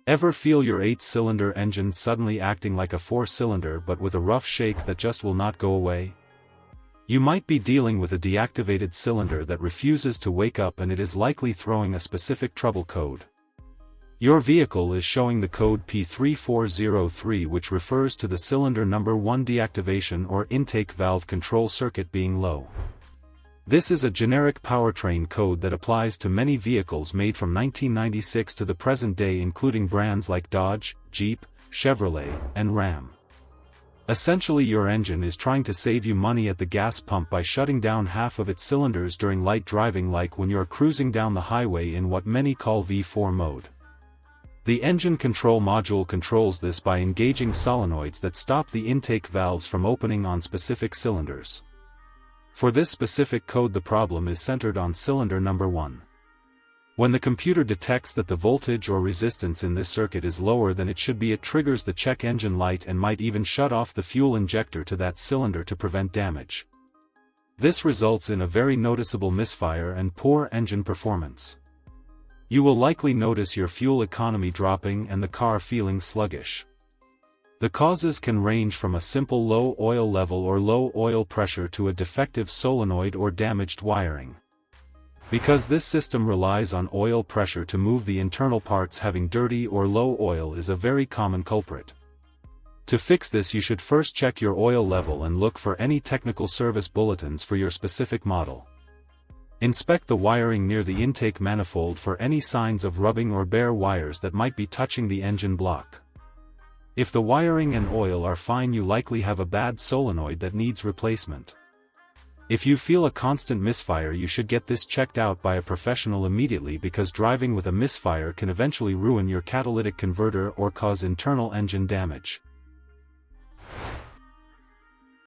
Ever feel your 8-cylinder engine suddenly acting like a 4-cylinder but with a rough shake that just will not go away? You might be dealing with a deactivated cylinder that refuses to wake up, and it is likely throwing a specific trouble code. Your vehicle is showing the code P3403, which refers to the cylinder number 1 deactivation or intake valve control circuit being low. This is a generic powertrain code that applies to many vehicles made from 1996 to the present day, including brands like Dodge, Jeep, Chevrolet, and Ram. Essentially, your engine is trying to save you money at the gas pump by shutting down half of its cylinders during light driving, like when you're cruising down the highway in what many call V4 mode. The engine control module controls this by engaging solenoids that stop the intake valves from opening on specific cylinders. For this specific code, the problem is centered on cylinder number 1. When the computer detects that the voltage or resistance in this circuit is lower than it should be, it triggers the check engine light and might even shut off the fuel injector to that cylinder to prevent damage. This results in a very noticeable misfire and poor engine performance. You will likely notice your fuel economy dropping and the car feeling sluggish. The causes can range from a simple low oil level or low oil pressure to a defective solenoid or damaged wiring. Because this system relies on oil pressure to move the internal parts, having dirty or low oil is a very common culprit. To fix this, you should first check your oil level and look for any technical service bulletins for your specific model. Inspect the wiring near the intake manifold for any signs of rubbing or bare wires that might be touching the engine block. If the wiring and oil are fine, you likely have a bad solenoid that needs replacement. If you feel a constant misfire, you should get this checked out by a professional immediately, because driving with a misfire can eventually ruin your catalytic converter or cause internal engine damage.